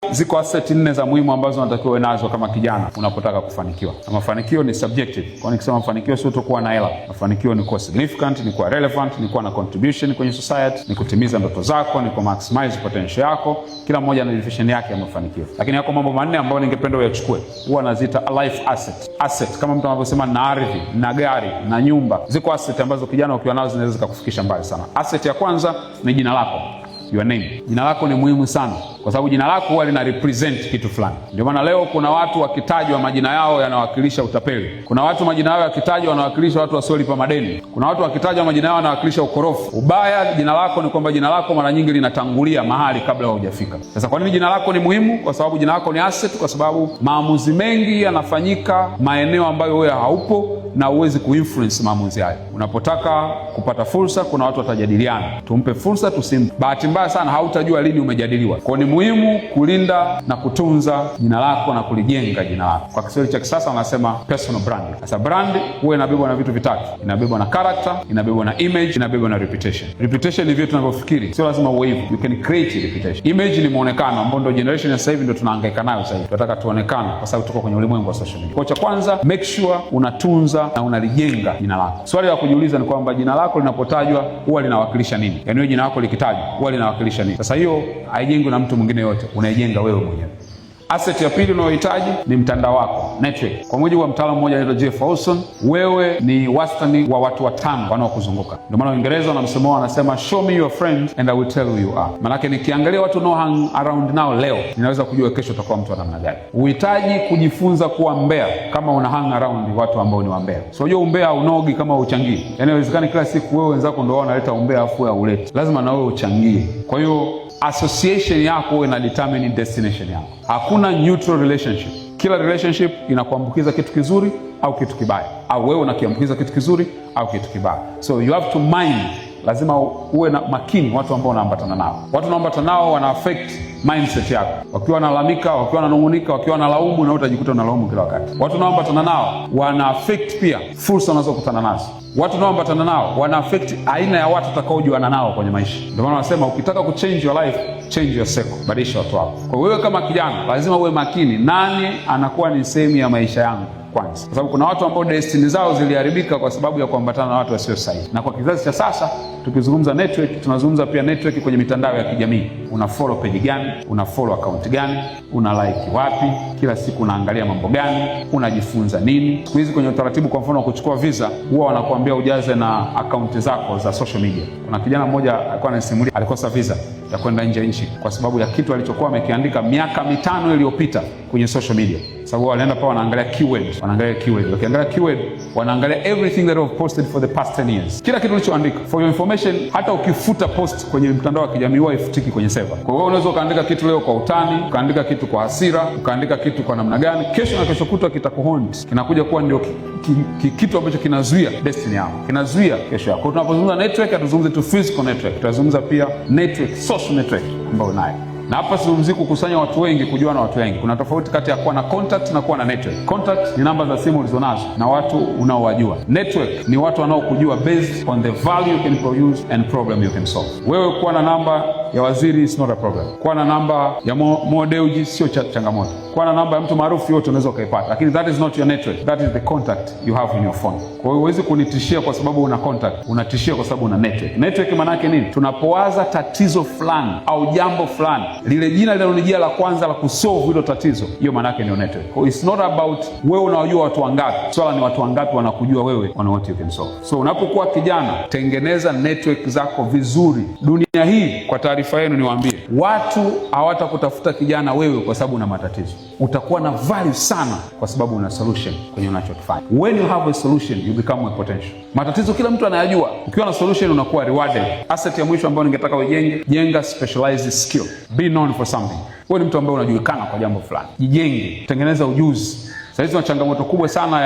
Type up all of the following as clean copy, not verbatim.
Ziko asset 4 za muhimu ambazo unatakiwa uwe nazo kama kijana unapotaka kufanikiwa. Na mafanikio ni subjective. Kwa nikisema mafanikio sio tu kuwa na hela. Mafanikio ni kuwa significant, ni kuwa relevant, ni kuwa na contribution kwenye society, ni kutimiza ndoto zako, ni ku maximize potential yako. Kila mmoja ana definition yake ya mafanikio. Lakini yako mambo 4 ambayo ningependa uyachukue. Huwa naziita a life asset. Asset kama mtu anavyosema na ardhi, na gari, na nyumba. Ziko asset ambazo kijana ukiwa nazo zinaweza kukufikisha mbali sana. Asset ya kwanza ni jina lako. Your name. Jina lako ni muhimu sana kwa sababu jina lako huwa lina represent kitu fulani. Ndio maana leo kuna watu wakitajwa majina yao yanawakilisha utapeli. Kuna watu majina yao yakitajwa wanawakilisha watu wasiolipa madeni. Kuna watu wakitajwa majina yao yanawakilisha ukorofi. Ubaya jina lako ni kwamba jina lako mara nyingi linatangulia mahali kabla hujafika. Sasa kwa nini jina lako ni muhimu? Kwa sababu jina lako ni asset, kwa sababu maamuzi mengi yanafanyika maeneo ambayo wewe haupo na uwezi kuinfluence maamuzi hayo. Unapotaka kupata fursa, kuna watu watajadiliana. Tumpe fursa, tusimpe. Bahati mbaya sana hautajua lini umejadiliwa. Kwa ni muhimu kulinda na kutunza jina lako na kulijenga jina lako. Kwa Kiswahili cha kisasa wanasema personal branding. Sasa brand huwa inabebwa na vitu vitatu. Inabebwa na character, inabebwa na image, inabebwa na reputation. Reputation ni vitu tunavyofikiri. Sio lazima uwe hivyo. You can create a reputation. Image ni muonekano ambao ndio generation ya sasa hivi ndio tunahangaika nayo sasa hivi. Tunataka tuonekane kwa sababu tuko kwenye ulimwengu wa social media. Kwa cha kwanza, make sure unatunza na unalijenga jina lako. Swali la kujiuliza ni kwamba jina lako linapotajwa huwa linawakilisha nini? Yaani jina lako likitajwa huwa linawakilisha nini? Sasa hiyo haijengwi na mtu mwingine yote, unaijenga wewe mwenyewe. Asset ya pili unayohitaji ni mtandao wako, network. Kwa mujibu wa mtaalamu mmoja anaitwa Jeff Olson, wewe ni wastani wa watu 5 wanaokuzunguka. Ndio maana Uingereza wanamsemo wanasema show me your friends and I will tell who you are. Maana yake nikiangalia watu no hang around nao leo, ninaweza kujua kesho utakuwa mtu wa namna gani. Uhitaji kujifunza kuwa mbea kama una hang around watu ambao ni wambea. So unajua umbea unogi kama uchangii. Yaani inawezekana kila siku wewe wenzako ndio wanaleta umbea afu ya ulete. Lazima na wewe uchangie. Kwa hiyo association yako ina determine destination yako. Hakuna neutral relationship. Kila relationship inakuambukiza kitu kizuri au kitu kibaya, au wewe unakiambukiza kitu kizuri au kitu kibaya. So you have to mind, lazima uwe na makini watu ambao unaambatana nao. Watu unaambatana nao wana affect mindset yako. Wakiwa wanalalamika, wakiwa wananungunika, wakiwa wanalaumu, na utajikuta unalaumu kila wakati. Watu unaoambatana nao wana affect pia fursa unazokutana nazo. Watu unaoambatana nao wana affect aina ya watu utakaojuana nao kwenye maisha. Ndio maana wanasema ukitaka kuchange your life, change your circle, badilisha watu wako. Kwa wewe kama kijana lazima uwe makini, nani anakuwa ni sehemu ya maisha yangu kwanza. Kwa sababu kuna watu ambao destiny zao ziliharibika kwa sababu ya kuambatana na watu wasio sahihi. Na kwa kizazi cha sasa tukizungumza network, tunazungumza pia network kwenye mitandao ya kijamii. Una follow page gani? Una follow account gani? Una like wapi? Kila siku unaangalia mambo gani? Unajifunza nini? Siku hizi kwenye utaratibu kwa mfano wa kuchukua visa, huwa wanakuambia ujaze na account zako za social media. Kuna kijana mmoja alikuwa anasimulia alikosa visa ya kwenda nje ya nchi kwa sababu ya kitu alichokuwa amekiandika miaka 5 iliyopita kwenye social media. Sababu walienda pa wanaangalia keyword, wakiangalia keyword wanaangalia everything that was posted for the past 10 years. Kila kitu ulichoandika. For your information, hata ukifuta post kwenye mtandao wa kijamii huwa ifutiki kwenye server. Kwa hiyo unaweza ukaandika kitu leo kwa utani, ukaandika kitu kwa hasira, ukaandika kitu kwa namna gani, kesho na kesho kutwa kitakuhaunt. Kinakuja kuwa ndio kitu ambacho kinazuia destiny yako, kinazuia kesho yako. Kwa tunapozungumza network, hatuzungumzi tu physical network, tunazungumza pia network, social network ambayo unayo. Na hapa sizungumzi kukusanya watu wengi, kujua na watu wengi. Kuna tofauti kati ya kuwa na contact na kuwa na network. Contact ni namba za simu ulizonazo na watu unaowajua. Network ni watu wanaokujua based on the value you can produce and problem you can solve. Wewe kuwa na namba ya waziri is not a problem. Kuwa na namba ya Mo Dewji sio changamoto. Kuwa na namba ya mtu maarufu yote unaweza ukaipata. Lakini that is not your network. That is the contact you have in your phone. Kwa hiyo huwezi kunitishia kwa sababu una contact. Unatishia kwa sababu una network. Network maana yake nini? Tunapowaza tatizo fulani au jambo fulani, lile jina linalonijia la kwanza la kusolve hilo tatizo, hiyo maana yake ndio network. So it's not about wewe unawajua watu wangapi. Swala ni watu wangapi wanakujua wewe on what you can solve. So unapokuwa kijana, tengeneza network zako vizuri. Dunia hii, kwa taarifa yenu niwaambie, watu hawatakutafuta kijana wewe kwa sababu una matatizo. Utakuwa na value sana kwa sababu una solution kwenye unachokifanya. When you have a solution, you become a potential. Matatizo kila mtu anayajua. Ukiwa na solution unakuwa rewarded. Asset ya mwisho ambayo ningetaka ujenge, jenga specialized skill. Be known for something. Wewe ni mtu ambaye unajulikana kwa jambo fulani. Jijenge, tengeneza ujuzi. Sasa hizi ni changamoto kubwa sana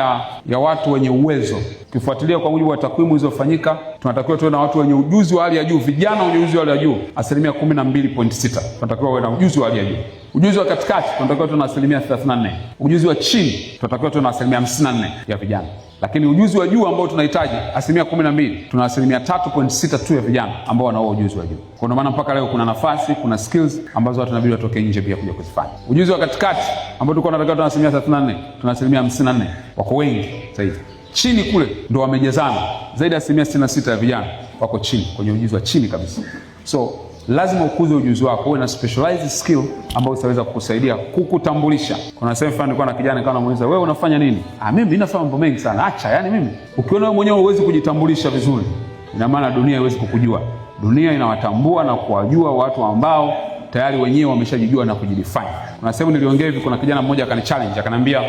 ya watu wenye uwezo. Ukifuatilia kwa mujibu wa takwimu zilizofanyika, tunatakiwa tuwe na watu wenye ujuzi wa hali ya juu, vijana wenye ujuzi wa hali ya juu, 12.6. Tunatakiwa uwe na ujuzi wa hali ya juu. Ujuzi wa katikati tunatakiwa tuwe na 34. Ujuzi wa chini tunatakiwa tuwe na 54 ya vijana. Lakini ujuzi wa juu ambao tunahitaji 12%, tuna 3.6 tu ya vijana ambao wanao ujuzi wa juu. Kwa maana mpaka leo kuna nafasi, kuna skills ambazo watu wanabidi watoke nje pia kuja kuzifanya. Ujuzi wa katikati ambao tulikuwa tunataka tuna 34, tuna 54, wako wengi zaidi. Chini kule ndo wamejazana. Zaidi ya 66 ya vijana wako chini kwenye ujuzi wa chini kabisa. So lazima ukuze ujuzi wako, uwe na specialized skill ambayo utaweza kukusaidia kukutambulisha. Kuna sehemu fulani nilikuwa na kijana nikawa namuuliza, wewe unafanya nini? Mimi nafanya mambo mengi sana. Acha, yani mimi. Ukiona wewe mwenyewe huwezi kujitambulisha vizuri, ina maana dunia haiwezi kukujua. Dunia inawatambua na kuwajua watu ambao tayari wenyewe wameshajijua na kujidefine. Kuna sehemu niliongea hivi, kuna kijana mmoja akanichallenge, akaniambia,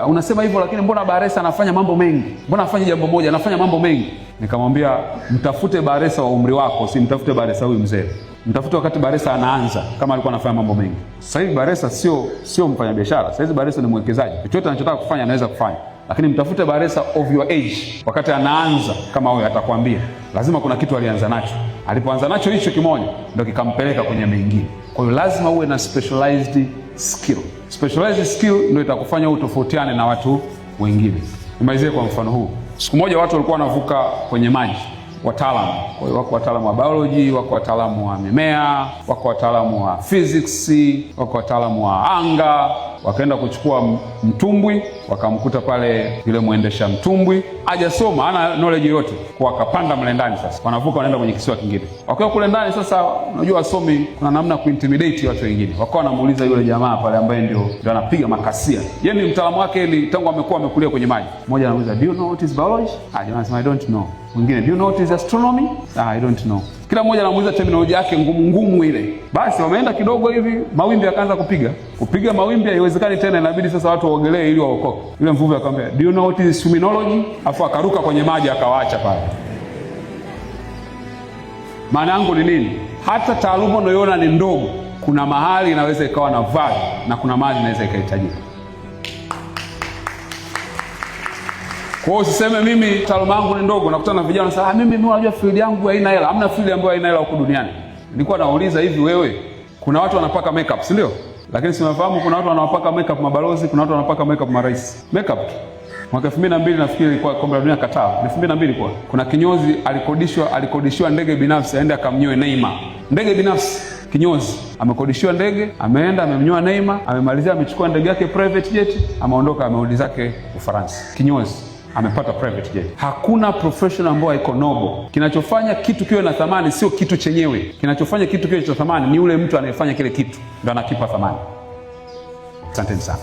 unasema hivyo lakini mbona Bakhresa anafanya mambo mengi? Mbona afanye jambo moja, anafanya mambo mengi? Nikamwambia, mtafute Bakhresa wa umri wako, si mtafute Bakhresa huyu mzee. Mtafute wakati Bakhresa anaanza kama alikuwa anafanya mambo mengi. Sasa hivi Bakhresa sio mfanyabiashara. Sasa hivi Bakhresa ni mwekezaji. Chochote anachotaka kufanya anaweza kufanya. Lakini mtafute Bakhresa of your age wakati anaanza kama wewe, atakwambia lazima kuna kitu alianza nacho. Alipoanza nacho hicho kimoja ndio kikampeleka kwenye mengine. Kwa hiyo lazima uwe na specialized skill. Specialized skill ndio itakufanya utofautiane na watu wengine. Nimalizie kwa mfano huu. Siku moja watu walikuwa wanavuka kwenye maji, wataalamu. Kwa hiyo wako wataalamu wa biology, wako wataalamu wa mimea, wako wataalamu wa physics, wako wataalamu wa anga. Wakaenda kuchukua mtumbwi, wakamkuta pale yule muendesha mtumbwi hajasoma, hana knowledge yote, kwa akapanda mle ndani. Sasa wanavuka wanaenda kwenye kisiwa kingine. Wakiwa kule ndani sasa, unajua wasomi kuna namna kuintimidate watu wengine. Wakawa wanamuuliza yule jamaa pale ambaye ndio anapiga makasia. Yeye ni mtaalamu wake ili tangu amekuwa amekulia kwenye maji. Mmoja anamuuliza, do you know what is biology? Jamaa anasema I don't know. Mwingine, do you know what is astronomy? I don't know. Kila mmoja anamuuliza terminology yake ngumu ile. Basi wameenda kidogo hivi, mawimbi yakaanza kupiga mawimbi, haiwezekani tena, inabidi sasa watu waogelee ili waokoke. Yule mvuvi akamwambia, do you know what is swimmingology? Afu akaruka kwenye maji akawaacha pale. Maana yangu ni nini? Hata taaluma unayoona ni ndogo, kuna mahali inaweza ikawa na value na kuna mahali inaweza ikahitajika. Kwa hiyo usiseme mimi taaluma yangu ni ndogo. Nakutana na vijana sasa, mimi unajua field yangu haina hela. Hamna field ambayo haina hela huko duniani. Nilikuwa nauliza hivi, wewe kuna watu wanapaka makeup, si ndio? Lakini simafahamu kuna watu wanapaka makeup mabalozi, kuna watu wanapaka makeup marais. Makeup tu. Mwaka 2002 nafikiri ilikuwa kombe la dunia Qatar. 2002 kwa. Kuna kinyozi alikodishwa ndege binafsi aende akamnyoe Neymar. Ndege binafsi. Kinyozi amekodishiwa ndege, ameenda amemnyoa Neymar, amemalizia amechukua ndege yake private jet, ameondoka amerudi zake Ufaransa. Kinyozi amepata private jet. Hakuna professional ambaye iko noble. Kinachofanya kitu kiwe na thamani sio kitu chenyewe. Kinachofanya kitu kiwe cha thamani ni yule mtu anayefanya kile kitu, ndio anakipa thamani. Asante sana.